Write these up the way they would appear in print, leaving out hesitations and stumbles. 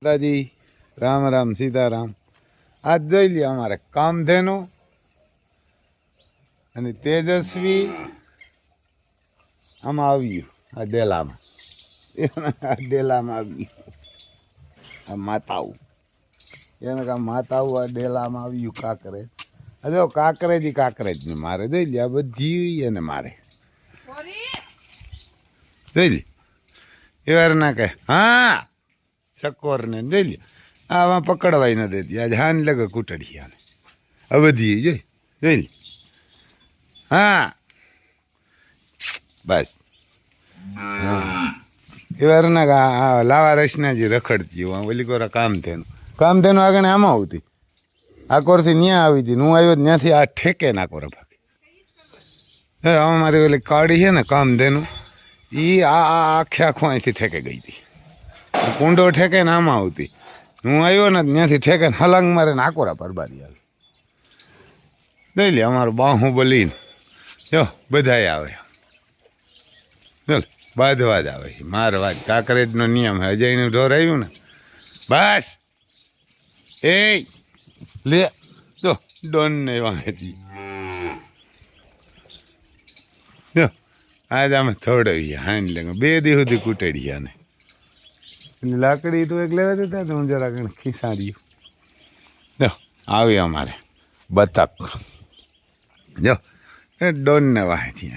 દાદાજી રામ રામ સીતારામ. આજ જોઈ લ્યો અમારે કામધેનુ અને તેજસ્વી આમાં આવ્યું. આ ડેલામાં આવ્યું. આ માતાઓ એને કા માતાઓ આ ડેલામાં આવ્યું. કાંકરે જો કાંકરેજ ને મારે જોઈ લે. આ બધી એને મારે જોઈ લે. એ વાર ના કહે હા સકોર ને જોઈ લે. આમાં પકડવાય ન દેતી. આજે હાન લગે કૂટડી આને આ બધી જોઈ લે. હા બસ એ વાર ના લાવા રસનાજી રખડતી હું ઓલી કોરા કામધેનું આગળ આમાં આવતી. આ કોરથી ન્યા આવી હતી. હું આવ્યો ત્યાંથી આ ઠેકે ના કોરા ભાગી. અમારી ઓલી કાળી છે ને કામધેનું એ આખે આખું અહીંથી ઠેકે ગઈ હતી. કુંડો ઠેકે ને આમાં આવતી. હું આવ્યો ને ત્યાંથી ઠેકે ને હલાંગ મારે ને આકોરા પરબારી આવી. દઈ લે અમારું બાહુબલી જો બધાય આવે. ચાલ બાંધવા જ આવે મારવા જ. કાંકરેજનો નિયમ હે. અજયનું ઢોર આવ્યું ને બસ એ લે જો ડોન ને વાંચી જો આજ અમે થોડવીએ હાન લે 2 દી સુધી કૂટડી આને. લાકડી તું એક લેવા દેતા તો હું જરા ખીસાડ્યું. જો આવી અમારે બતક જો એ ડોન ને વાંચી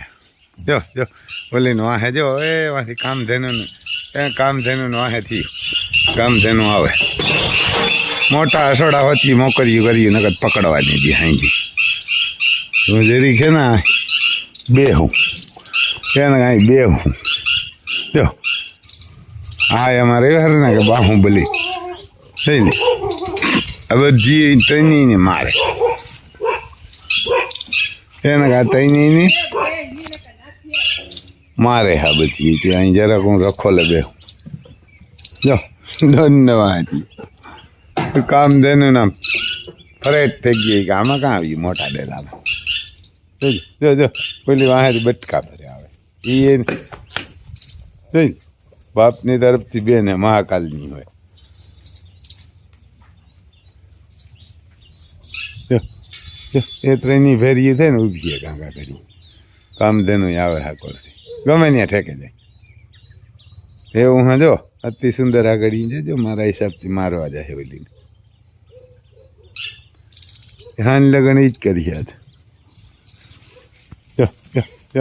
જો ઓલીને વાહે જો એ વાંથી કામધેનું વાહેથી કામધેનું આવે. મોટા અસોડા હોતી મોકર્યું કર્યું નકદ પકડવા દીધી હાઈજી. હું જરી છે ને બેહું એને કાંઈ બેહું જો હા અમારે એવા ને કે બાહુબલી થઈ ને આ બધી તૈની મારે એને કા તૈની મારે હા બધી ત્યાં અહીં જરાક હું રખોલે બેહું જો ધન્યવાદ. કામધેનું નામ ફરેટ થઈ ગઈ કે આમાં કાં આવ્યું મોટા ડેલામાં. જો પેલી વાહેથી બટકા ભરે આવે એ જોઈ બાપની તરફથી બેને મહાકાલની હોય. એ ત્રણની ફેરી થાય ને ઉભી કાંકા કરી કામધેનું આવે હા કરશે ગમે ત્યાં ઠેકે જાય. એવું હા જો અતિ સુંદર આગળ જો મારા હિસાબથી મારવા જાય ઓલીને. હાન લગન એ જ કરી આજ.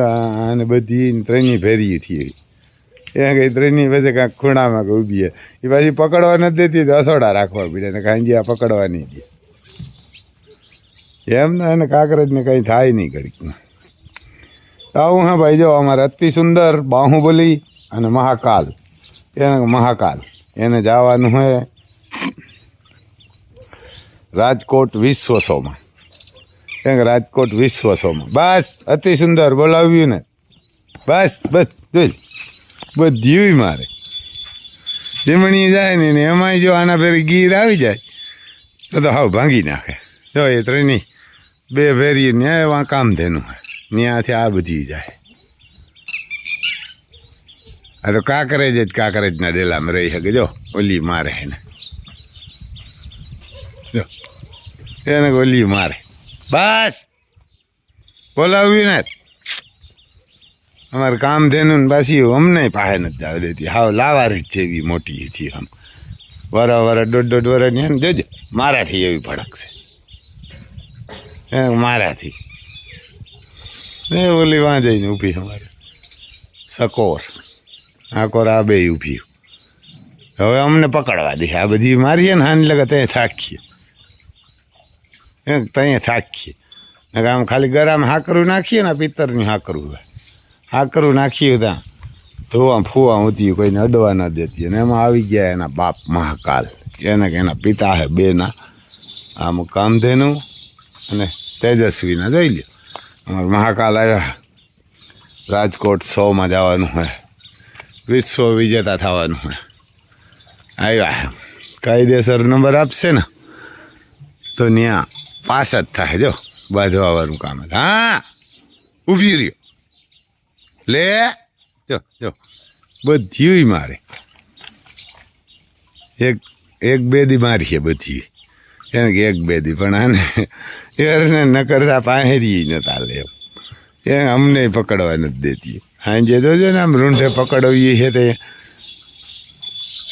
આને બધી ત્રણની ફેરી થઈ એ કઈ ત્રણની પછી કાંઈક ખૂણામાં કે ઊભી એ પાછી પકડવા નથી દેતી તો અસોડા રાખવા પડે ને કાંઈ જ્યાં પકડવા નહીં દે એમ ને. એને કાંકરેજને કંઈ થાય નહીં કરી. આવું હા ભાઈ જો અમારે અતિ સુંદર બાહુબલી અને મહાકાલ એને જવાનું હોય રાજકોટ વિશ્વસોમાં. રાજકોટ વિશ્વસોમાં બસ અતિ સુંદર બોલાવ્યું ને બસ જોઈ બધી મારે જમણી જાય ને એમાંય જો આના ફેરી ગીર આવી જાય તો હાવ ભાંગી નાખે. જો એ ત્રણની 2 ફેરી ન્યાય વાં કામધેનું હોય ત્યાંથી આ બધી જાય. આ તો કાંકરેજના ડેલામાં રહી શકે. જો ઓલી મારે એને જો એને ઓલી મારે બસ બોલાવ્યું ને અમારે કામધેનું ને પાછી અમને પાસે નથી જવા દેતી. હાવ લાવારી જ જેવી મોટી છે. આમ વરા 1.5 વર્ષની ને જોજો મારાથી એવી ભડક છે મારાથી. એ ઓલી વાં જઈને ઊભી અમારે સકોર આકોર આ બે ઊભી. હવે અમને પકડવા દે. આ બધી મારીએ ને હાન લગે ત્યાં થાકીએ આમ ખાલી ગરામાં હાકરું નાખીએ ને પિત્તરની હાકરું નાખીએ ત્યાં ધોવા ફૂવા ઊતી કોઈને અડવા ના દેતી. અને એમાં આવી ગયા એના બાપ મહાકાલ એને કે એના પિતા હે બેના આમ કામધેનું અને તેજસ્વીના જોઈ લ્યો. અમારે મહાકાલ આવ્યા રાજકોટ 100માં જવાનું હોય વિશ્વ વિજેતા થવાનું હોય. આવ્યા કાયદેસર નંબર આપશે ને તો ત્યાં પાસ જ થાય. જો બાંધવાવાળું કામ જ. હા ઊભી રહ્યો લે જો બધી મારે એક એક બે દી મારીએ બધી એને કે એક બે દી પણ આને એને ન કરતા પાહેરી નતા લે એ અમને પકડવા નથી દેતી હાંજે જોજો ને આમ રૂંઢે પકડવીએ છે તે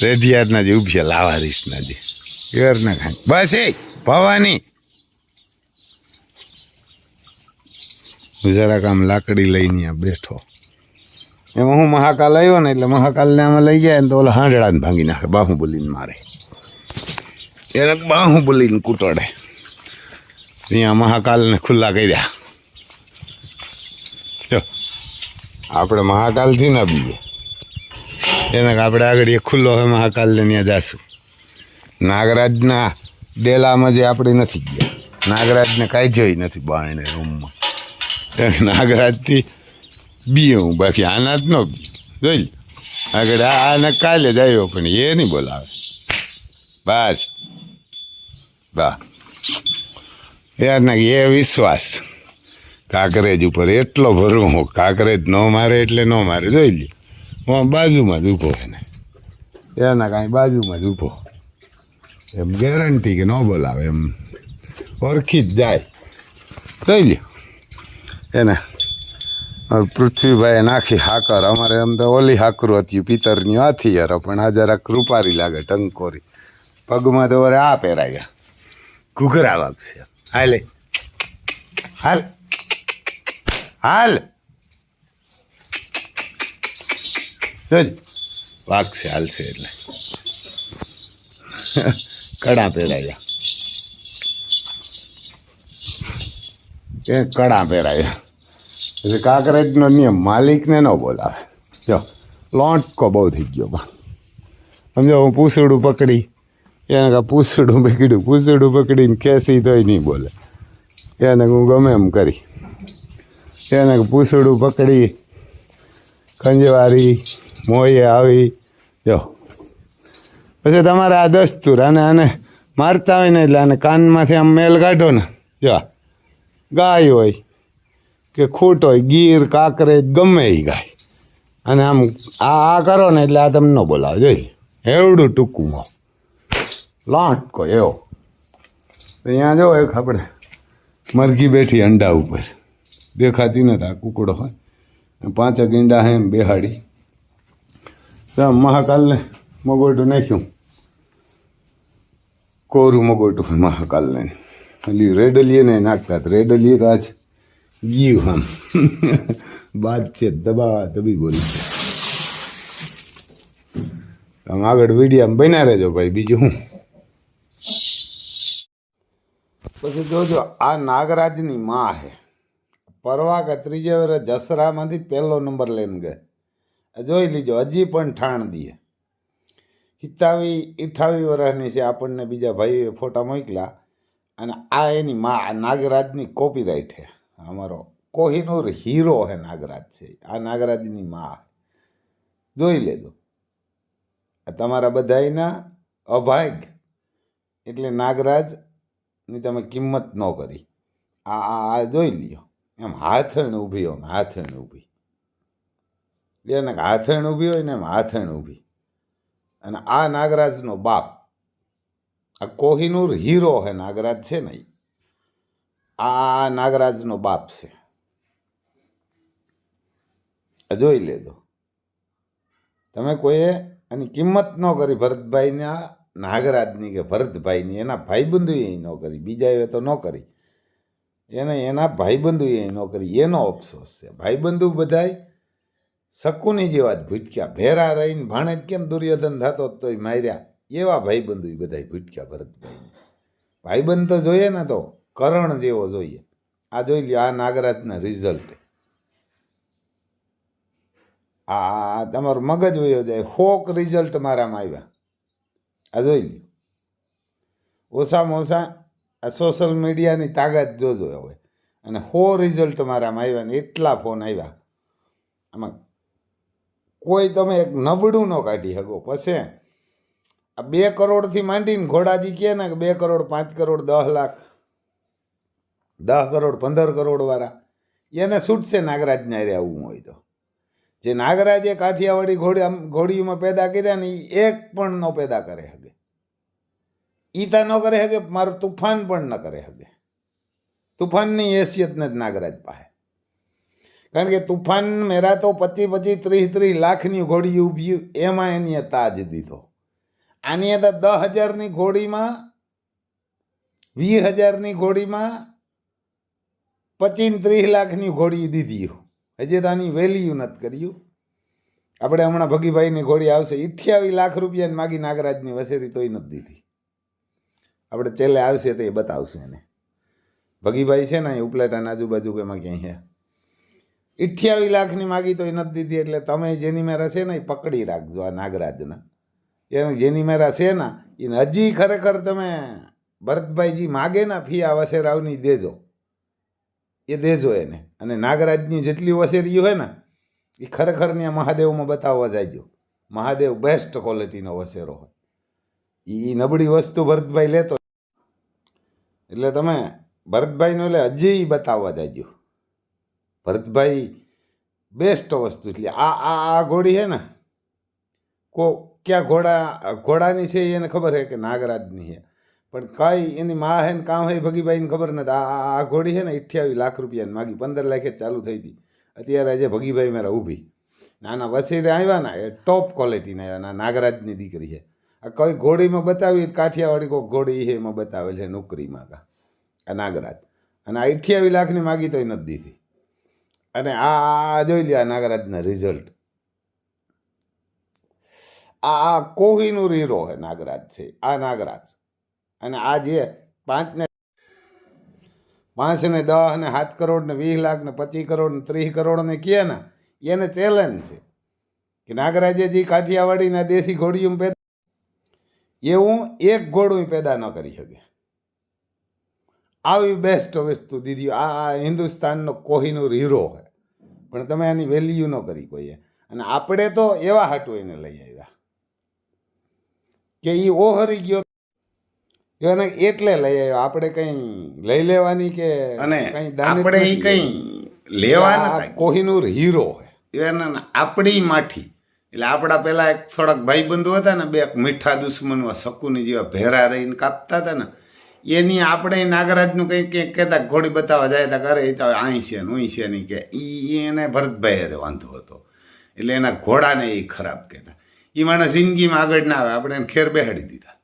રેઢિયારના જે ઉભ્યા લાવારીસના જે એરના ખાય બસ એ ભવાની જરાક આમ લાકડી લઈને આ બેઠો એમાં હું મહાકાલ આવ્યો ને એટલે મહાકાલને આમાં લઈ જાય ને તો ઓલા હાંડળાને ભાંગી નાખે બાહુબલીને મારે એને બાહુબલીને કૂટોડે અહીંયા મહાકાલને ખુલ્લા કર્યા જો આપણે મહાકાલથી ના બીએ એને આપણે આગળ એક ખુલ્લો હોય મહાકાલને ત્યાં જાશું નાગરાજના ડેલામાં જે આપણે નથી ગયા નાગરાજને કાંઈ જોઈ નથી બાણે રૂમમાં નાગરાજથી બીએ હું બાકી આના જ ન બી જોઈ આગળ આને કાલે જ આવ્યો પણ એ નહીં બોલાવે બસ વાહ યાર એ વિશ્વાસ કાંકરેજ ઉપર એટલો ભરવું હું કાંકરેજ ન મારે એટલે ન મારે જોઈ લે હું બાજુમાં જ ઊભો એને એના કાંઈ બાજુમાં જ ઊભો એમ ગેરંટી કે ન બોલાવે એમ ઓળખી જ જાય જોઈ લ્યો એને પૃથ્વીભાઈએ નાખી હાકર અમારે એમ તો ઓલી હાકરું હતી પિત્તરની હાથી યાર પણ આ જરાક રૂપારી લાગે ટંકોરી પગમાં તો વરે આ પહેરાયા ઘૂઘરા વાગશે હાલે હાલ હાલ જોજ વાગશે હાલશે એટલે કડા પહેરાયા એ કડા પહેરાયા એટલે કાંકરેજનો નિયમ માલિકને ન બોલાવે જો લોટકો બહુ થઈ ગયો પણ સમજો હું પૂસડું પકડી એને કાં પૂસડું પકડીને ખેંચી તોય નહીં બોલે એને હું ગમે એમ કરી એને પૂસડું પકડી ખંજવારી મોયે આવી જો પછી તમારે આ દસ્તુર આને મારતા હોય ને એટલે આને કાનમાંથી આમ મેલ કાઢો ને જો ગાય હોય કે ખૂટ હોય ગીર કાંકરેજ ગમે એ ગાય અને આમ આ કરો ને એટલે આ તમને ન બોલાવે જોઈ એવડું ટૂંકું લાંટકો એવો અહીંયા જો એક આપણે મરઘી બેઠી અંડા ઉપર દેખાતી નથી આ કુકડો હોય 5 ઈંડા હે એમ બેહાડી મહાકાલને મગોટું નાખ્યું કોરું મગોટું મહાકાલને એટલે રેડલીએ ને નાખતા રેડલીએ તો આજ ગયું આમ બાદ છે દબી બોલી આમ આગળ વિડીયામાં બન્યા રહેજો ભાઈ બીજું હું પછી જોજો આ નાગરાજની માં હે પરવા કે ત્રીજે વર્ષ જસરામાંથી પહેલો નંબર લઈને ગયે જોઈ લીજો હજી પણ ઠાણ દીએ 28 વર્ષની છે આપણને બીજા ભાઈઓએ ફોટા મોકલ્યા અને આ એની માં નાગરાજની કોપીરાઇટ છે અમારો કોહિનૂર હીરો હે નાગરાજ છે આ નાગરાજની માં જોઈ લેજો તમારા બધાયના અભાગ એટલે નાગરાજની તમે કિંમત ન કરી આ જોઈ લ્યો એમ હાથણ ઊભી હોય હાથણ ઊભી એને હાથણ ઊભી હોય ને એમ હાથણ ઊભી અને આ નાગરાજનો બાપ આ કોહિનૂર હીરો હે નાગરાજ છે ને આ નાગરાજનો બાપ છે જોઈ લેજો તમે કોઈએ આની કિંમત ન કરી ભરતભાઈના નાગરાજની કે ભરતભાઈની એના ભાઈબંધુએ ન કરી બીજાએ તો ન કરી એને એના ભાઈબંધુએ ન કરી એનો અફસોસ છે ભાઈબંધુ બધાય શકુની જેવા જ ભૂટક્યા ભેરા રહીને ભાણે કેમ દુર્યોધન થતો તોય માર્યા એવા ભાઈબંધુ બધા ભૂટક્યા ભરતભાઈ ભાઈબંધ તો જોઈએ ને તો કરણ જેવો જોઈએ આ જોઈ લ્યો આ નાગરાજના રિઝલ્ટ આ તમારું મગજ વયો જાય હોક રિઝલ્ટ મારામાં આવ્યા આ જોઈ લ્યો ઓછામાં ઓછા આ સોશિયલ મીડિયાની તાકાત જોજો હવે અને 100 રિઝલ્ટ મારામાં આવ્યા ને એટલા ફોન આવ્યા આમાં કોઈ તમે એક નબળું ન કાઢી શકો પછી આ 2 કરોડથી માંડીને ઘોડાજી કહે ને કે 2 કરોડ 5 કરોડ 10 લાખ 10 કરોડ 15 કરોડ વાળા એને છૂટશે નાગરાજને હારે આવવું હોય તો જે નાગરાજે કાઠિયાવાડી ઘોડીઓમાં પેદા કર્યા ને એ એક પણ ન પેદા કરે શકે ઈ તા ન કરે શકે, મારું તુફાન પણ ન કરે શકે. તુફાનની હેસિયત નથી નાગરાજ પાસે. કારણ કે તુફાન મેરા તો 25 30 લાખની ઘોડી ઊભી, એમાં એની તાજ દીધો. આની અંદર 10,000ની ઘોડીમાં 20,000ની ઘોડીમાં 25 30 લાખની ઘોડી દીધી. હજી તો આની વેલ્યુ નથી કર્યું. આપણે હમણાં ભગીભાઈની ઘોડી આવશે, 28 લાખ રૂપિયાની માગી નાગરાજની વસેરી, તોય નથી દીધી. આપણે છેલ્લે આવશે તો એ બતાવશું એને. ભગીભાઈ છે ને એ ઉપલેટાના આજુબાજુ કે એમાં ક્યાંય છે, 28 લાખની માગી તો એ નથી દીધી. એટલે તમે જેની મેરા છે ને એ પકડી રાખજો આ નાગરાજના. એને જેની મેરા છે ને એને હજી ખરેખર તમે ભરતભાઈજી માગે ને ફી આ વસેરાવની દેજો, એ દેજો એને. અને નાગરાજની જેટલી વસેરીઓ હોય ને એ ખરેખર ત્યાં મહાદેવમાં બતાવવા જાયજો. મહાદેવ બેસ્ટ ક્વોલિટીનો વસેરો હોય. એ નબળી વસ્તુ ભરતભાઈ લેતો, એટલે તમે ભરતભાઈનો એટલે હજી બતાવવા જાયજો. ભરતભાઈ બેસ્ટ વસ્તુ. એટલે આ ઘોડી છે ને, ક્યાં ઘોડાની છે એને ખબર છે કે નાગરાજની છે, પણ કાંઈ એની માં હે ને કામ હે ભગીભાઈને ખબર નથી. આ ઘોડી છે ને 28 લાખ રૂપિયાની માગી, 15 લાખે ચાલુ થઈ હતી. અત્યારે આજે ભગીભાઈ મારા ઊભી. નાના વસીરે આવ્યા ને એ ટોપ ક્વોલિટીના આવ્યા. નાગરાજની દીકરી છે. આ કઈ ઘોડીમાં બતાવી, કાઠિયાવાડી કોઈ ઘોડી છે એમાં બતાવેલ છે નોકરીમાં આ નાગરાજ. અને આ 28 લાખની માગી તોય નથી દીધી. અને આ જોઈ લે આ નાગરાજના રિઝલ્ટ. આ કોહિનૂર હીરો છે નાગરાજ છે આ નાગરાજ. અને આ જે 5 ને 10 ને 7 કરોડ ને 20 લાખ ને 25 કરોડ ને 30 કરોડ ને કહે ને, એને ચેલેન્જ છે કે નાગરાજે જે કાઠિયાવાડીના દેશી ઘોડીઓ પેદા, એવું એક ઘોડું પેદા ન કરી શકે. આવી બેસ્ટ વસ્તુ દીધી. આ હિન્દુસ્તાનનો કોહિનૂર હીરો છે, પણ તમે આની વેલ્યુ ન કરી કોઈએ. અને આપણે તો એવા હાટું એને લઈ આવ્યા કે એ ઓહરી ગયો એને એટલે લઈ આવ્યો. આપણે કંઈ લઈ લેવાની કે અને આપણે એ કંઈ લેવાના કોહિનૂર હીરો છે એના આપણી માઠી. એટલે આપણા પેલા એક થોડાક ભાઈબંધો હતા ને, બે મીઠા દુશ્મનો શકુની જેવા ભેરા રહીને કાપતા હતા ને, એની આપણે નાગરાજનું કંઈક કંઈક કહેતા ઘોડી બતાવવા જાય તા કરે તો અહીં છે ને ઉઈ છે નહીં કે એને ભરતભાઈ અરે વાંધો હતો. એટલે એના ઘોડાને એ ખરાબ કહેતા. એ માણસ જિંદગીમાં આગળ ના આવે, આપણે એને ખેર બેહાડી દીધા.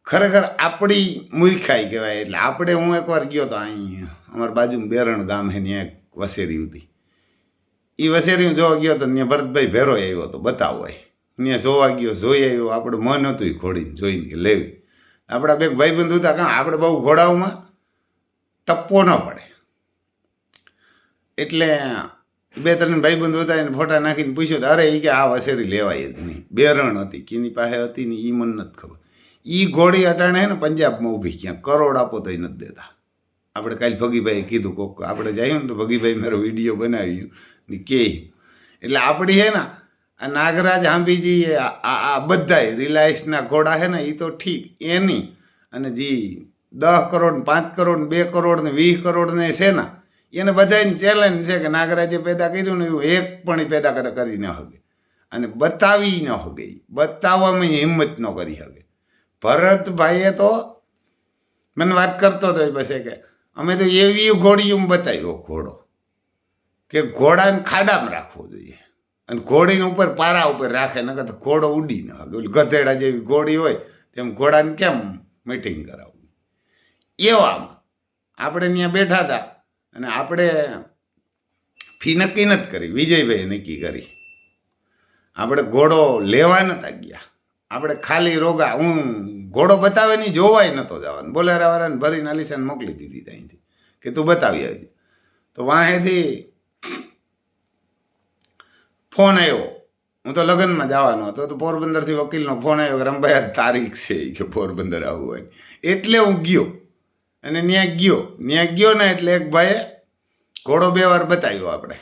ખરેખર આપણી મૂર્ખાઈ કહેવાય. એટલે આપણે હું એકવાર ગયો તો અહીં અમારા બાજુમાં બેરણ ગામ છે, ત્યાં એક વસેરી હતી. એ વસેરી જોવા ગયો તો ત્યાં ભરતભાઈ ભેરો આવ્યો હતો બતાવવા. ત્યાં જોવા ગયો, જોઈ આવ્યો. આપણે મન હતું એ ઘોડીને જોઈને કે લેવી. આપણા બે ભાઈબંધ હતા, કાં આપણે બહુ ઘોડાઓમાં ટપ્પો ન પડે. એટલે 2-3 ભાઈબંધો હતા, એને ફોટા નાખીને પૂછ્યો અરે એ કે આ વસેરી લેવાય જ નહીં. બેરણ હતી, કીની પાસે હતી ને એ મને નથી ખબર. એ ઘોડી અટાણે ને પંજાબમાં ઊભી, ક્યાં કરોડ આપો તો નથી દેતા. આપણે કાલે ભગીભાઈએ કીધું કોક આપણે જઈએ ને તો ભગીભાઈ મારો વિડીયો બનાવ્યું ને કે. એટલે આપણી હે ને આ નાગરાજ હાંભીજી આ બધાય રિલાયન્સના ઘોડા છે ને એ તો ઠીક એની. અને જે 10 કરોડ 5 કરોડ 2 કરોડ ને 20 કરોડ ને છે ને, એને બધાને ચેલેન્જ છે કે નાગરાજે પેદા કર્યું ને એવું એક પણ પેદા કરી ન શકે. અને બતાવી ન શકે, બતાવવામાં હિંમત ન કરી શકે. ભરતભાઈએ તો મને વાત કરતો હતો પછી કે અમે તો એવી ઘોડીઓ બતાવ્યો ઘોડો કે ઘોડાને ખાડામાં રાખવો જોઈએ અને ઘોડીને ઉપર પારા ઉપર રાખે, નકર તો ઘોડો ઉડી ન શકે. ઓલી ગધેડા જેવી ઘોડી હોય તેમ ઘોડાને કેમ મીટિંગ કરાવવું. એવામાં આપણે ત્યાં બેઠા હતા અને આપણે ફી નક્કી નથી કરી, વિજયભાઈએ નક્કી કરી. આપણે ઘોડો લેવા નતા ગયા, આપણે ખાલી રોગા હું ઘોડો બતાવે નહીં જોવાય નહોતો જવાનું. બોલેરાવાળાને ભરીને અલીસાને મોકલી દીધી ત્યાંથી કે તું બતાવી આવજે. તો વાંહેથી ફોન આવ્યો, હું તો લગ્નમાં જવાનો હતો, તો પોરબંદરથી વકીલનો ફોન આવ્યો કે રમભાઈ આ તારીખ છે કે પોરબંદર આવવું હોય. એટલે હું ગયો અને ત્યાં ગયો ને એટલે એક ભાઈએ ઘોડો 2 વાર બતાવ્યો આપણે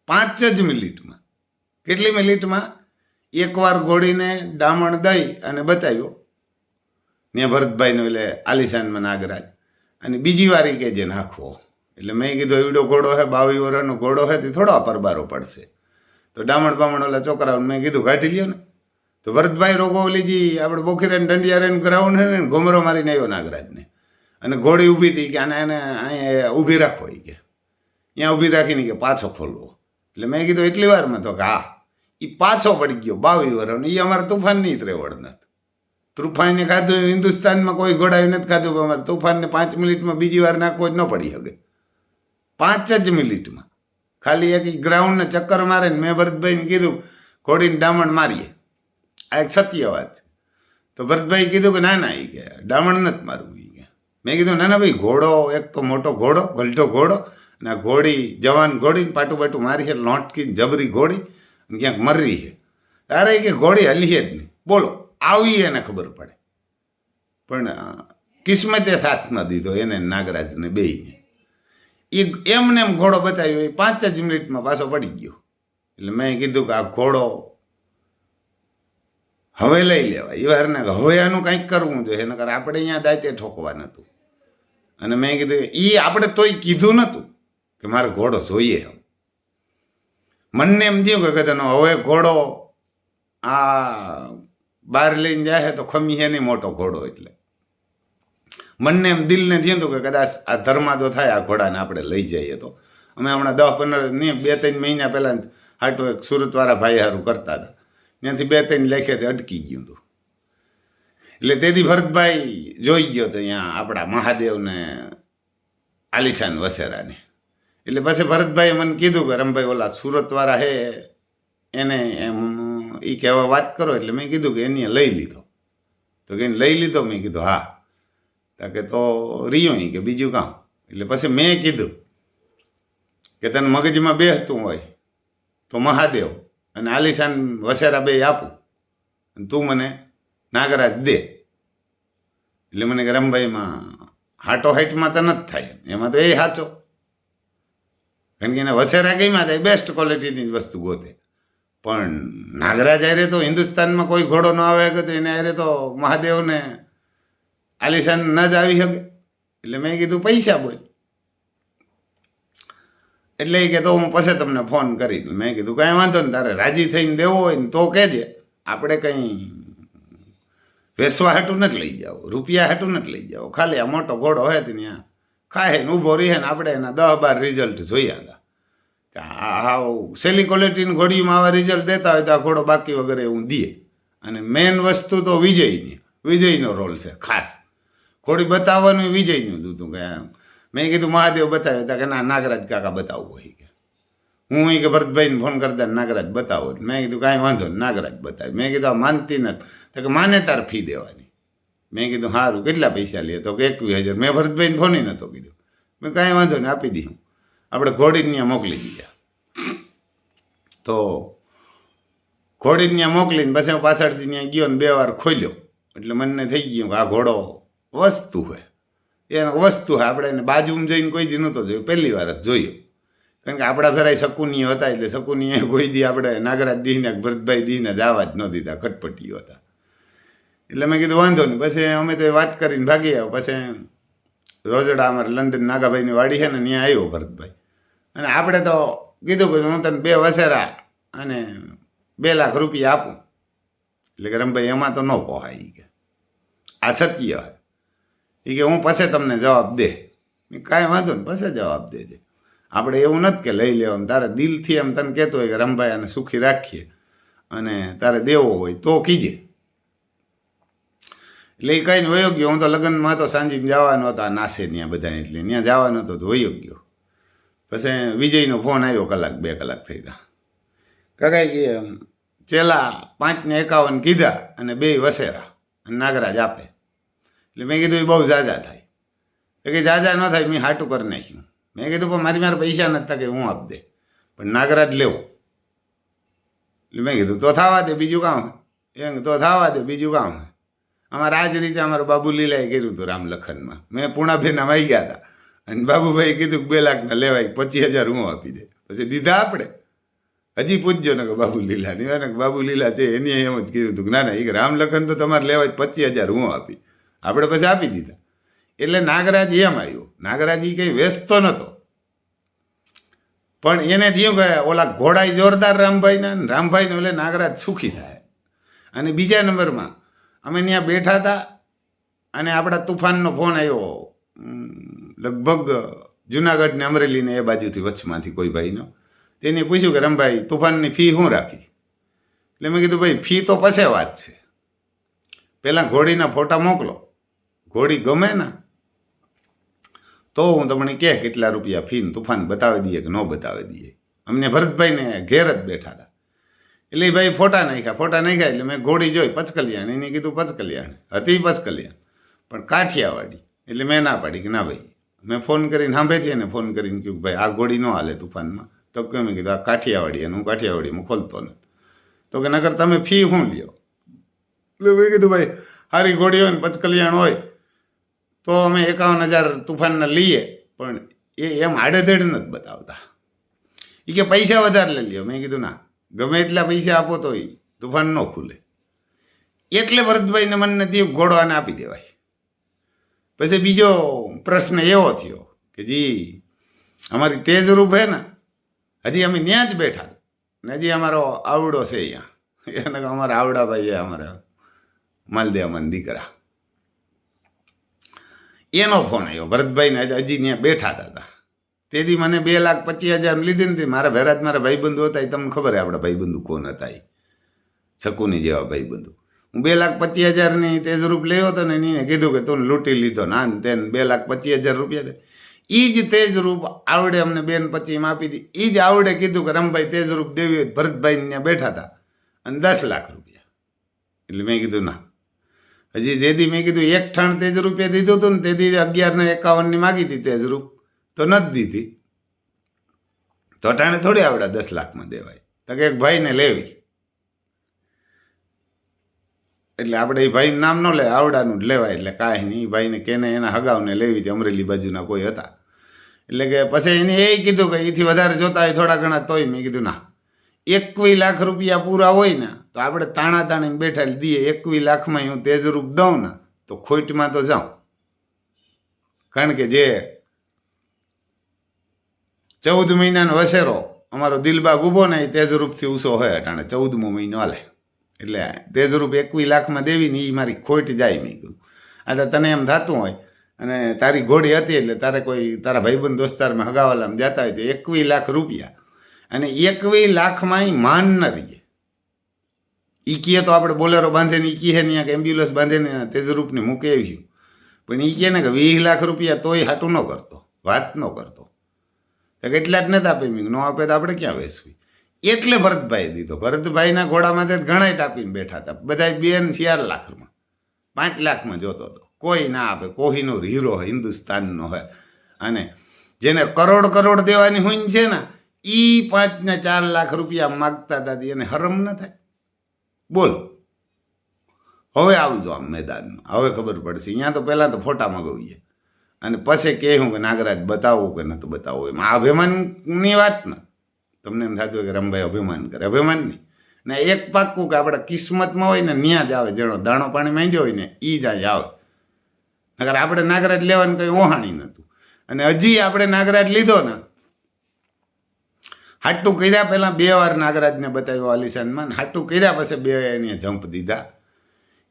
5 જ મિનિટમાં. કેટલી મિનિટમાં? 1 વાર ઘોડીને ડામણ દઈ અને બતાવ્યો ત્યાં ભરતભાઈનો એટલે આલિશાનમાં નાગરાજ. અને બીજી વાર કે જે નાખવો. એટલે મેં કીધું એવડો ઘોડો છે, 22 વર્ષનો ઘોડો છે, તે થોડો પરબારો પડશે. તો ડામણ બામણ ઓલા છોકરાઓને મેં કીધું કાઢી લ્યો ને. તો ભરતભાઈ રોગોવલીજી આપણે બોખીરાને દંડિયારાનું ગ્રાઉન્ડ છે ને ઘોમરો મારીને આવ્યો નાગરાજને, અને ઘોડી ઊભી હતી કે આને અહીંયા ઊભી રાખવો કે ત્યાં ઊભી રાખીને કે પાછો ખોલવો. એટલે મેં કીધું એટલી વારમાં તો કે હા, એ પાછો પડી ગયો 22 વર્ષનો. એ અમારે તુફાનની જ રેવડ નથી. તુફાનને ખાધું હિન્દુસ્તાનમાં કોઈ ઘોડાએ નથી ખાધું, પણ અમારે તુફાનને 5 મિનિટમાં બીજી વાર નાખવો જ ન પડી શકે. 5 જ મિનિટમાં ખાલી એક ગ્રાઉન્ડને ચક્કર મારે ને મેં ભરતભાઈને કીધું ઘોડીને ડામણ મારીએ, આ એક સત્ય વાત છે. તો ભરતભાઈ કીધું કે ના ના, એ કે ડામણ નથી મારવું. એ કે મેં કીધું ના ના ભાઈ, ઘોડો એક તો મોટો ઘોડો, ગલઢો ઘોડો, અને આ ઘોડી જવાન ઘોડીને પાટું પાટું મારી છે, લોટકીને જબરી ઘોડી, અને ક્યાંક મરી છે. અરે કે ઘોડી હલી જ નહીં. બોલો, આવી એને ખબર પડે, પણ કિસ્મતે સાથ ન દીધો એને નાગરાજને બેયને. એ એમને એમ ઘોડો બતાવ્યો, એ 5 જ મિનિટમાં પાછો પડી ગયો. એટલે મેં કીધું કે આ ઘોડો હવે લઈ લેવાય, એ વારને હવે આનું કંઈક કરવું જોઈએ, નકર આપણે અહીંયા દાયતે ઠોકવા નહોતું. અને મેં કીધું એ આપણે તોય કીધું નહોતું કે મારે ઘોડો જોઈએ. મનને એમ થયું કે કદાચ હવે ઘોડો આ બહાર લઈને જાય તો ખમી છે નહીં મોટો ઘોડો. એટલે મનને એમ દિલને થયું હતું કે કદાચ આ ધર્માદો થાય આ ઘોડાને આપણે લઈ જઈએ. તો અમે હમણાં 10-15 નહીં 2-3 મહિના પહેલાં હાટો એક સુરતવાળા ભાઈ હારું કરતા હતા, ત્યાંથી 2-3 લેખેથી અટકી ગયું હતું. એટલે તેથી ભરતભાઈ જોઈ ગયો તો અહીંયા આપણા મહાદેવને આલિશાન વસેરાને. એટલે પછી ભરતભાઈએ મને કીધું કે રમભાઈ ઓલા સુરતવાળા હે એને એમ એ કે હવે વાત કરો. એટલે મેં કીધું કે એની લઈ લીધો. તો કે લઈ લીધો? મેં કીધું હા. કે તો રિયો કે બીજું કામ. એટલે પછી મેં કીધું કે તને મગજમાં બેસતું હોય તો મહાદેવ અને આલિશાન વસેરા બે આપું, અને તું મને નાગરાજ દે. એટલે મને કે રમભાઈમાં હાટો હાઈટમાં તો નથી થાય, એમાં તો એ સાચો, કારણ કે એને વસેરા ગઈમાં થાય બેસ્ટ ક્વોલિટીની વસ્તુ ગોતે. પણ નાગરાજ આરે તો હિન્દુસ્તાનમાં કોઈ ઘોડો ન આવે કે તો એને આરે તો મહાદેવને આલિશાન ન જ આવી શકે. એટલે મેં કીધું પૈસા બોલ. એટલે એ કે તો હું પછી તમને ફોન કરી. મેં કીધું કાંઈ વાંધો ને, તારે રાજી થઈને દેવો હોય ને તો કહેજે, આપણે કંઈ વેસવા હાટું નથી લઈ જાઓ, રૂપિયા હાટું નથી લઈ જાઓ, ખાલી આ મોટો ઘોડો હોય તો ત્યાં ખાય ને ઊભો રહે ને આપણે એના 10-12 રિઝલ્ટ જોયા હતા. આ સેલી ક્વોલિટીની ઘોડીમાં આવા રિઝલ્ટ દેતા હોય તો આ ઘોડો બાકી વગેરે એવું દે. અને મેઇન વસ્તુ તો વિજયનો રોલ છે ખાસ. ઘોડી બતાવવાનું વિજયનું દૂધું કે મેં કીધું મહાદેવ બતાવ્યો હતા કે ના નાગરાજ કાકા બતાવવું હોય કે હું કે ભરતભાઈને ફોન કરતા નાગરાજ બતાવો. મેં કીધું કાંઈ વાંધો નહીં, નાગરાજ બતાવે. મેં કીધું આ માનતી નથી. તો કે માને તાર ફી દેવાની. મેં કીધું સારું, કેટલા પૈસા લે? તો કે 21,000. મેં ભરતભાઈને ફોન નહોતો કીધું. મેં કાંઈ વાંધો નહીં, આપી દીધું. આપણે ઘોડીને ત્યાં મોકલી દીધા. તો ઘોડીને ત્યાં મોકલીને પછી હું પાછળથી ત્યાં ગયો ને 2 વાર ખોલ્યો. એટલે મને થઈ ગયું કે આ ઘોડો વસ્તુ હોય, એને વસ્તુ હોય. આપણે એને બાજુમાં જઈને કોઈ દી નહોતો જોયો, પહેલી વાર જ જોયો. કારણ કે આપણા ફેરાય શકુનીઓ હતા, એટલે શકુનીએ કોઈ દી આપણે નાગરાજ દીને ભરતભાઈ દીને જવા જ ન દીધા, ખટપટીઓ હતા. એટલે મેં કીધું વાંધો નહીં. પછી અમે તો વાત કરીને ભાગી આવ્યો. પછી રોજડા અમારે લંડન નાગાભાઈની વાડી છે ને ત્યાં આવ્યો ભરતભાઈ, અને આપણે તો કીધું કે હું તને 2 વસેરા અને 2 લાખ રૂપિયા આપું. એટલે કે રમભાઈ એમાં તો ન પોહાય કે આ સત્ય હોય. એ કે હું પછી તમને જવાબ દે. કાંઈ વાંધો ને, પછી જવાબ દેજે. આપણે એવું નથી કે લઈ લેવા, તારે દિલથી એમ તને કહેતો હોય કે રમભાઈ આને સુખી રાખીએ અને તારે દેવો હોય તો કીજે. એટલે એ કંઈ વયો ગયો. હું તો લગ્નમાં તો સાંજે જવાનો હતો, આ નાસે ત્યાં બધા, એટલે ત્યાં જવાનો હતો તો વયો ગયો. પછી વિજયનો ફોન આવ્યો, 1-2 કલાક થઈ ગયા. કાકા કે ચેલા 5.51 કીધા અને 2 વસેરા અને નાગરાજ આપે. એટલે મેં કીધું એ બહુ ઝાઝા થાય. એ કે ઝાઝા ન થાય, મેં હાટું કરી નાખ્યું. મેં કીધું પણ મારે પૈસા નથી કે હું આપ દે, પણ નાગરાજ લેવો. એટલે મેં કીધું તો થવા દે, બીજું કામ એમ તો થવા દે, બીજું કામ. અમારે આ જ રીતે અમારું બાબુ લીલાએ કર્યું હતું રામલખનમાં. મેં પૂણાભેના વાઈ ગયા હતા અને બાબુભાઈ કીધું 2 લાખના લેવાય, 25,000 હું આપી દે. પછી દીધા આપણે. હજી પૂછજો ને કે બાબુ લીલાની હોય ને, બાબુ લીલા છે એની એમ જ કીધું હતું કે ના ના, એ રામલખન તો તમારે લેવાય 25,000 હું આપી. આપણે પછી આપી દીધા. એટલે નાગરાજ એમ આવ્યો. નાગરાજ એ કંઈ વેચતો નહોતો, પણ એને થયું કે ઓલા ઘોડાઈ જોરદાર રામભાઈના, રામભાઈને એટલે નાગરાજ સુખી થાય. અને બીજા નંબરમાં અમે ત્યાં બેઠા હતા અને આપણા તુફાનનો ફોન આવ્યો, લગભગ જુનાગઢ ને અમરેલી ને એ બાજુથી વચમાંથી કોઈ ભાઈનો. તેને પૂછ્યું કે રમભાઈ તુફાનની ફી શું રાખી? એટલે મેં કીધું ભાઈ ફી તો પછી વાત છે, પહેલાં ઘોડીના ફોટા મોકલો, ઘોડી ગમે ને તો હું તમને કહે કેટલા રૂપિયા ફીને તુફાન બતાવી દઈએ કે ન બતાવી દઈએ. અમને ભરતભાઈને ઘેર જ બેઠા હતા એટલે ભાઈ ફોટા નાખ્યા એટલે મેં ઘોડી જોઈ પચકલિયાણ. એને કીધું પચકલિયાણ હતી, પચકલિયાણ પણ કાઠિયાવાડી. એટલે મેં ના પાડી કે ના ભાઈ. મેં ફોન કરીને સાંભળીથી એને ફોન કરીને કહ્યું ભાઈ આ ઘોડી ન હાલે તુફાનમાં. તો કે મેં કીધું આ કાઠિયાવાડી, અને હું કાઠિયાવાડીમાં ખોલતો નથી. તો કે નગર તમે ફી શું લ્યો? એટલે મેં કીધું ભાઈ સારી ઘોડી હોય ને પચકલિયાણ હોય તો અમે 51,000 તુફાનના લઈએ, પણ એ એમ આડેધડ નથી બતાવતા. એ કે પૈસા વધારે લઈ લ્યો. મેં કીધું ના, ગમે એટલા પૈસા આપો તો એ તુફાન ન ખુલે. એટલે ભરતભાઈને મને તે ઘોડો આને આપી દેવાય. પછી બીજો પ્રશ્ન એવો થયો કે જી અમારી તેજરૂપ હે ને, હજી અમે ત્યાં જ બેઠા ને હજી અમારો આવડો છે અહીંયા, એને અમારા આવડા ભાઈ અમારા માલદેવમાં દીકરા, એનો ફોન આવ્યો ભરતભાઈને. હજી ત્યાં બેઠા હતા તેથી મને 2,25,000 લીધી નથી. મારા ભેરાજ મારા ભાઈબંધુ હતા, એ તમને ખબર છે આપણા ભાઈબંધુ કોણ હતા, એ શકુની જેવા ભાઈબંધુ. હું 2,25,000ની તેજરૂપ લેવો હતો ને એને કીધું કે તું લૂંટી લીધો ના તેને 2,25,000 રૂપિયા દે. એ જ તેજરૂપ આવડે અમને 2,25,000 આપી હતી. એ જ આવડે કીધું કે રમભાઈ તેજરૂપ દેવી હોય. ભરતભાઈ ત્યાં બેઠા હતા અને 10 લાખ રૂપિયા. એટલે મેં કીધું ના, હજી જેદી મેં કીધું 1 ઠાણ તેજરૂપિયા દીધું હતું ને તેથી 11,51 માગી હતી તેજરૂપ, તો નથી દીધી. તો ટાણે થોડી આવડા 10 લાખમાં દેવાય. તો કે એક ભાઈને લેવી, એટલે આપણે એ ભાઈનું નામ ન લે, આવડાનું જ લેવાય. એટલે કાંઈ નહીં, એ ભાઈને કેને એના હગાવને લેવી હતી, અમરેલી બાજુના કોઈ હતા. એટલે કે પછી એને એ કીધું કે એથી વધારે જોતા હોય થોડા ઘણા તોય. મેં કીધું ના, 21 લાખ રૂપિયા પૂરા હોય ને તો આપણે તાણા તાણી બેઠા દઈએ. 21 લાખમાં હું તેજરૂપ દઉં ને તો ખોટમાં તો જાઉં. કારણ કે જે 14 મહિનાનો વસેરો અમારો દિલબાગ ઊભો ને એ તેજરૂપથી ઊંચો હોય અટાણે 14મો મહિનો હાલે. એટલે તેજરૂપ 21 લાખમાં દેવી ને એ મારી ખોટ જાય. મેં કીધું આ તો તને એમ થતું હોય અને તારી ઘોડી હતી એટલે તારે કોઈ તારા ભાઈબંધ દોસ્તારમાં હગાવાલામાં જતા હોય તો 21 લાખ રૂપિયા, અને 21 લાખમાં માન ન રહીએ. એ કહે તો આપણે બોલેરો બાંધીને એ કહે ને કે એમ્બ્યુલન્સ બાંધીને તેજરૂપને મૂકે આવ્યું, પણ એ કહે ને કે 20 લાખ રૂપિયા તોય હાટું ન કરતો, વાત ન કરતો. તો કેટલા જ નથી આપે. મેં ન આપે તો આપણે ક્યાં બેસવી? એટલે ભરતભાઈ દીધો. ભરતભાઈના ઘોડામાં ઘણા ટાપીને બેઠા હતા બધા 2-4 લાખમાં, 5 લાખમાં જોતો હતો. કોઈ ના આપે. કોહિનૂર હીરો હોય, હિન્દુસ્તાનનો હોય, અને જેને કરોડ દેવાની હોય છે ને એ 5 ને 4 લાખ રૂપિયા માગતા હતા. એને હરમ ન થાય? બોલ. હવે આવજો આમ મેદાનમાં, હવે ખબર પડશે. અહીંયા તો પહેલાં તો ફોટા મગાવીએ અને પછી કહું કે નાગરાજ બતાવવું કે નહોતું બતાવવું. એમાં અભિમાનની વાત ને તમને એમ થતું હોય કે રમભાઈ અભિમાન કરે. અભિમાન નહીં ને, એક પાક્કું કે આપણા કિસ્મતમાં હોય ને ત્યાં જ આવે. જેનો દાણો પાણી માંડ્યો હોય ને એ જ આવે. નકર આપણે નાગરાજ લેવાનું કંઈ ઓહાણી નહોતું. અને હજી આપણે નાગરાજ લીધો ને હાટું કર્યા પહેલાં 2 વાર નાગરાજને બતાવ્યો આલિશાનમાં, હાટું કર્યા પછી 2 એને જમ્પ દીધા.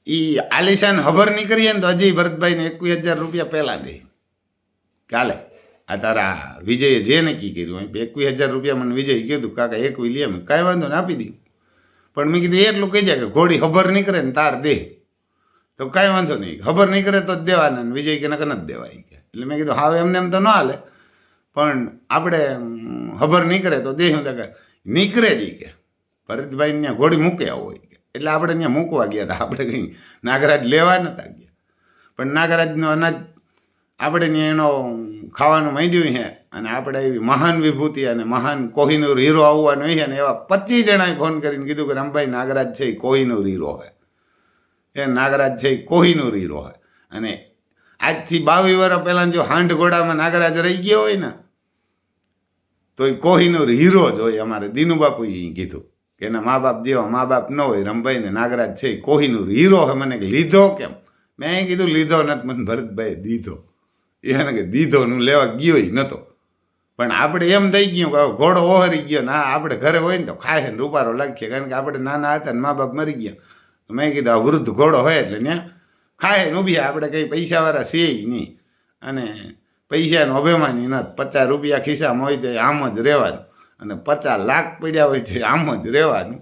એ આલિશાન ખબર નહીં કરીએ ને તો હજી ભરતભાઈને 21,000 રૂપિયા પહેલાં દે. કાલે આ તારા વિજયે જે નક્કી કર્યું 21,000 રૂપિયા મને વિજય કીધું કાકા 21 લે. મેં કાંઈ વાંધો ને આપી દીધું, પણ મેં કીધું એટલું કહી જાય કે ઘોડી ખબર નહીં કરે ને તાર દે તો કાંઈ વાંધો નહીં, ખબર નહીં કરે તો જ દેવાના. ને વિજય કે નકર નથી દેવાય કે. એટલે મેં કીધું હા એમને એમ તો ન હાલે, પણ આપણે ખબર નહીં કરે તો દેવું. તો કે નીકળે જ કે ભરતભાઈ ત્યાં ઘોડી મૂક્યા હોય કે. એટલે આપણે ત્યાં મૂકવા ગયા હતા. આપણે કંઈ નાગરાજ લેવા નહોતા ગયા, પણ નાગરાજનો અનાજ આપણે ત્યાં એનો ખાવાનું માંડ્યું છે. અને આપણે એવી મહાન વિભૂતિ અને મહાન કોહિનૂર હીરો આવવાનો છે ને એવા 25 જણાએ ફોન કરીને કીધું કે રમભાઈ નાગરાજ છે એ કોહિનૂર હીરો હોય, એ નાગરાજ છે એ કોહિનૂર હીરો હોય. અને આજથી 22 વર્ષ પહેલાં જો હાંડ ઘોડામાં નાગરાજ રહી ગયો હોય ને તો એ કોહિનૂર હીરો જ હોય. અમારે દીનુબાપુએ કીધું કે એના મા બાપ જેવા મા બાપ ન હોય. રમભાઈને નાગરાજ છે એ કોહિનૂર હીરો હોય. મને લીધો કેમ? મેં કીધું લીધો નથી, મને ભરતભાઈ દીધો. એને કે દીધો નું લેવા ગયો નહોતો, પણ આપણે એમ થઈ ગયું કે ઘોડો ઓહરી ગયો ના આપણે ઘરે હોય ને તો ખાય ને રૂપારો લાગીએ. કારણ કે આપણે નાના હતા ને મા બાપ મરી ગયા મેં કીધું આ વૃદ્ધ ઘોડો હોય એટલે ત્યાં ખાય ને ઊભી આપણે કંઈ પૈસાવાળા છીએ નહીં અને પૈસાનો અભિમાની નથી. 50 રૂપિયા ખિસ્સામાં હોય તો આમ જ રહેવાનું અને 50 લાખ પડ્યા હોય તો આમ જ રહેવાનું.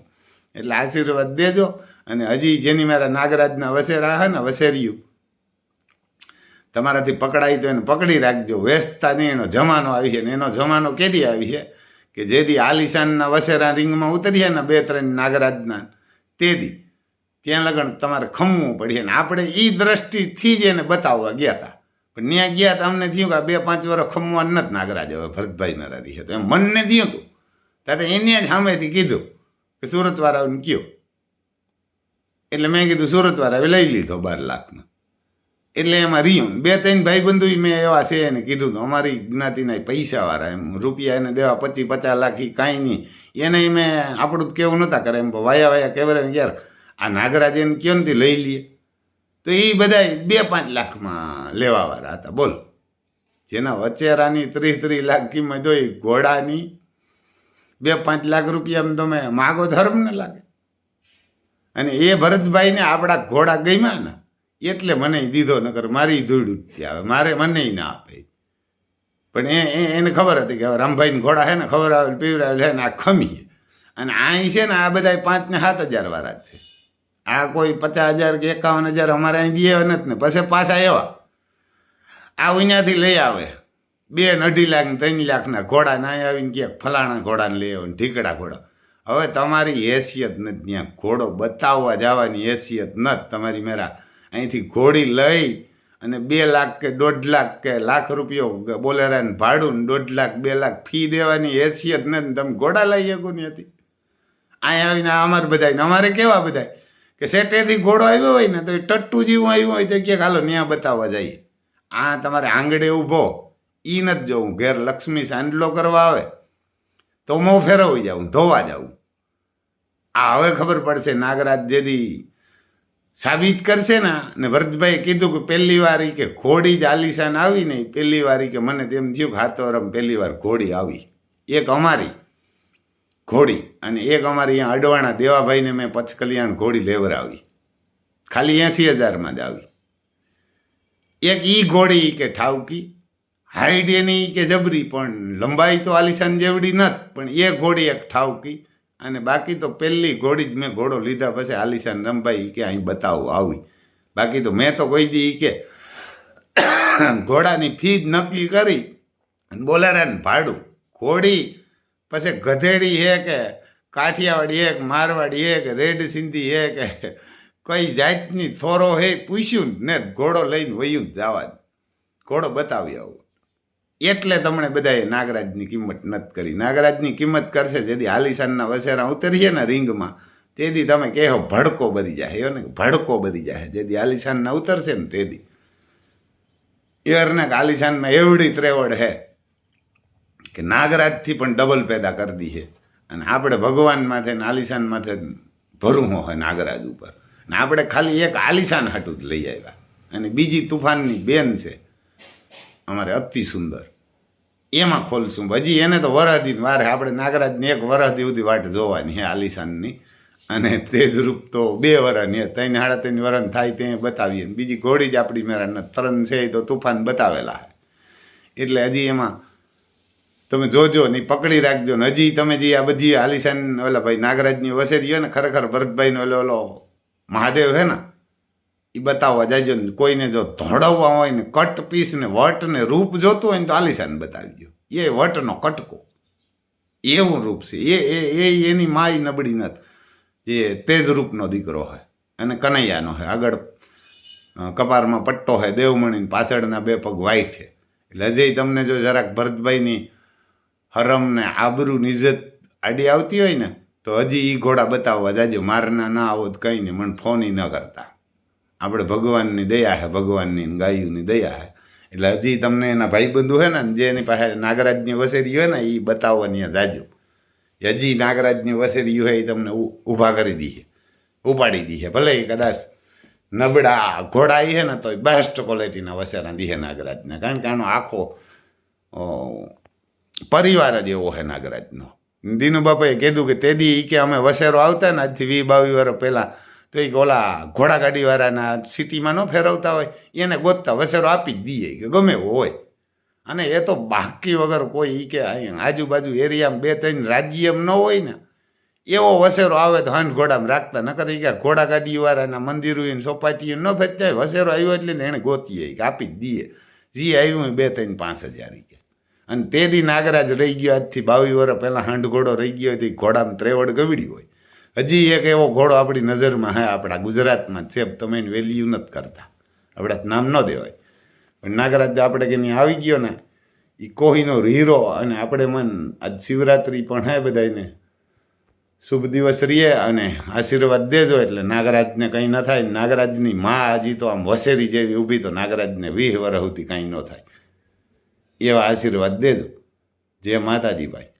એટલે આશીર્વાદ દેજો. અને હજી જેની મારા નાગરાજના વસેરા હે ને વસેરિયું તમારાથી પકડાય તો એને પકડી રાખજો. વેચતા નહીં, એનો જમાનો આવી છે ને એનો જમાનો કેદી આવી છે કે જેથી આલિશાનના વસેરા રિંગમાં ઉતરીએ ને 2-3 નાગરાજના તેદી ત્યાં લગન તમારે ખમવું પડીએ. ને આપણે એ દ્રષ્ટિથી જ એને બતાવવા ગયા હતા, પણ ત્યાં ગયા હતા અમને થયું કે 2-5 વર્ષ ખમવાનું નથી નાગરાજ હવે ભરતભાઈ મારા રહી તો એમ મનને થયું હતું. ત્યારે એને જ સામેથી કીધું કે સુરતવાળાઓને કયો. એટલે મેં કીધું સુરતવાળાએ લઈ લીધો 12 લાખનો. એટલે એમાં રહ્યું 2-3 ભાઈબંધુ મેં એવા છે એને કીધું તો અમારી જ્ઞાતિના પૈસાવાળા એમ રૂપિયા એને દેવા 25-50 લાખ એ કાંઈ નહીં. એને મેં આપણું કેવું નહોતા કરે એમ વાયા કહેવાય યાર આ નાગરાજ એને કયો નથી લઈ લઈએ. તો એ બધા 2-5 લાખમાં લેવાવાળા હતા. બોલ, જેના વચેરાની 30-30 લાખ કિંમત હોય ઘોડાની 2-5 લાખ રૂપિયા તમે માગો ધર્મ ન લાગે. અને એ ભરતભાઈને આપણા ઘોડા ગમ્યા ને એટલે મને દીધો, નકર મારી ધૂળ ઉઠતી આવે, મારે મને ના આપે. પણ એને ખબર હતી કે હવે રામભાઈને ઘોડા છે ને ખબર આવે પીવરાવેલ છે ને આ ખમીએ. અને અહીં છે ને આ બધા 5 ને 7 હજાર વાળા જ છે. આ કોઈ 50,000 કે 51,000 અમારે અહીં દે નથી ને પછી પાછા એવા આ અહીંયાથી લઈ આવે 2-2.5 લાખ 3 લાખના ઘોડા ના આવીને કે ફલાણા ઘોડાને લઈ આવે ઢીકડા ઘોડા. હવે તમારી હેસિયત નથી ત્યાં ઘોડો બતાવવા જવાની હેસિયત નથી તમારી. મેરા અહીંથી ઘોડી લઈ અને 2 લાખ કે 1.5 લાખ કે લાખ રૂપિયો બોલેરાને ભાડું 1.5 લાખ 2 લાખ ફી દેવાની હેસિયત નથી. તમે ઘોડા લઈ શકો નહીં હતી. અહીંયા આવીને અમારે બધાને અમારે કેવા બધા કે સેટેથી ઘોડો આવ્યો હોય ને તો એ ટટ્ટુ જેવું આવ્યું હોય તો કે હાલો ત્યાં બતાવવા જઈએ. આ તમારે આંગળે ઊભો એ નથી જોવું. ઘેર લક્ષ્મી સાંડલો કરવા આવે તો મોં ફેરવી જાઉં, ધોવા જાઉં. આ હવે ખબર પડશે નાગરાજ જેદી સાબિત કરશે ને ભરતભાઈ કીધું કે પહેલી વાર કે ઘોડી જ આલિશાન આવી નહીં. પહેલી વાર કે મને તેમ થયું કે 7 વર્ષમાં પહેલી વાર ઘોડી આવી. એક અમારી ઘોડી અને એક અમારી અહીંયા અડવાણા દેવાભાઈને મેં પચકલ્યાણ ઘોડી લેવરાવી, ખાલી 80,000માં જ આવી. એક ઈ ઘોડી કે ઠાવકી હાઈટ એની કે જબરી, પણ લંબાઈ તો આલિશાન જેવડી નથી, પણ એ ઘોડી એક ઠાવકી. અને બાકી તો પહેલી ઘોડી જ મેં ઘોડો લીધા પછી આલિશાન રંભાઈ કે અહીં બતાવું આવી. બાકી તો મેં તો કોઈ દી કે ઘોડાની ફી જ નક્કી કરી અને બોલેરાને ભાડું ઘોડી પછી ગધેડી હે કે કાઠિયાવાડી હે કે મારવાડી હે કે રેડ સિંધી હે કે કઈ જાતની થોરો હે પૂછ્યું ને ઘોડો લઈને વયું જ જવા. ઘોડો બતાવી આવું. એટલે તમને બધાએ નાગરાજની કિંમત નથી કરી. નાગરાજની કિંમત કરશે જેથી આલિશાનના વસેરા ઉતરીએ ને રિંગમાં તેથી તમે કહેવો ભડકો બધી જાય. એવો ને ભડકો બધી જાય જેથી આલિશાનના ઉતરશે ને તેથી એવરના આલિશાનમાં એવડી ત્રેવડ હે કે નાગરાજથી પણ ડબલ પેદા કરી દી છે. અને આપણે ભગવાન માથે ને આલિશાન માથે ભરું હોય નાગરાજ ઉપર. ને આપણે ખાલી એક આલિશાન હાટું જ લઈ આવ્યા. અને બીજી તુફાનની બેન છે અમારે અતિ સુંદર, એમાં ખોલશું. હજી એને તો વરહદી વારે આપણે નાગરાજની 1 વરહદી સુધી વાટ જોવાની હે આલિશાનની. અને તેજરૂપ તો 2 વર્ષની 3-3.5 વર્ષ થાય તે બતાવીએ. બીજી ઘોડી જ આપણી મેરા 3 છે એ તો તુફાન બતાવેલા છે. એટલે હજી એમાં તમે જોજો ને પકડી રાખજો ને. હજી તમે જે આ બધી આલિશાન ઓલા ભાઈ નાગરાજની વસેરી હોય ને ખરેખર ભરતભાઈનો ઓલો મહાદેવ હે ને એ બતાવવા જાયજો ને. કોઈને જો ધોળવવા હોય ને કટ પીસ ને વટ ને રૂપ જોતું હોય ને તો આલિશાન બતાવીજો. એ વટનો કટકો એવું રૂપ છે. એ એની માય નબળી નથી. એ તેજ રૂપનો દીકરો હોય અને કનૈયાનો હોય. આગળ કપારમાં પટ્ટો હોય દેવમણીને પાછળના 2 પગ વાઈટ છે. એટલે હજી તમને જો જરાક ભરતભાઈની હરમ ને આબરૂ ઇજ્જત આડી આવતી હોય ને તો હજી એ ઘોડા બતાવવા જાજો. મારના ના આવો તો કંઈ નહીં, મને ફોન ન કરતા. આપણે ભગવાનની દયા છે, ભગવાનની ગાયુની દયા છે. એટલે હજી તમને એના ભાઈબંધુ છે ને જે એની પાસે નાગરાજની વસેરી હોય ને એ બતાવવાની જાજો. હજી નાગરાજની વસેરી હોય એ તમને ઊભા કરી દઈએ, ઉપાડી દઈએ. ભલે કદાચ નબળા ઘોડા છે ને તો બેસ્ટ ક્વોલિટીના વસેરા દીએ નાગરાજના. કારણ કે આનો આખો પરિવાર જ એવો છે નાગરાજનો. દીનુ બાપાએ કીધું કે તેદી કે અમે વસેરો આવતા ને આજથી 20-22 વર્ષ પહેલાં તો એ ઓલા ઘોડાગાડીવાળાના સિટીમાં ન ફેરવતા હોય એને ગોતતા વસેરો આપી જ દઈએ કે ગમે એવો હોય. અને એ તો બાકી વગર કોઈ ઈ કે અહીંયા આજુબાજુ એરિયામાં 2-3 રાજ્યમ ન હોય ને એવો વસેરો આવે તો હાંડ ઘોડામાં રાખતા. નકર એ કે ઘોડાગાડીવાળાના મંદિરો સોપાટીઓ ન ફેરતા હોય. વસેરો આવ્યો એટલે ને એને ગોતીએ કે આપી જ દઈએ. જે આવ્યું 2-3-5 હજાર. અને તે દી નાગરાજ રહી ગયો આજથી 22 વર્ષ પહેલાં હાંડ ઘોડો રહી ગયો હોય તો ઘોડામાં ત્રેવડ ગવડી હોય. હજી એક એવો ઘોડો આપણી નજરમાં હે, આપણા ગુજરાતમાં છે, તમે એની વેલ્યુ નથી કરતા, આપણે નામ ન દેવાય. પણ નાગરાજ આપણે કે નહીં આવી ગયો ને એ કોહીનો હીરો. અને આપણે મન આજ શિવરાત્રિ પણ હે, બધાને શુભ દિવસ રહીએ અને આશીર્વાદ દેજો એટલે નાગરાજને કંઈ ન થાય. નાગરાજની માં હજી તો આમ વસેરી જેવી ઊભી, તો નાગરાજને 20 વર્ષ સુધી કાંઈ ન થાય એવા આશીર્વાદ દેજો. જય માતાજી ભાઈ.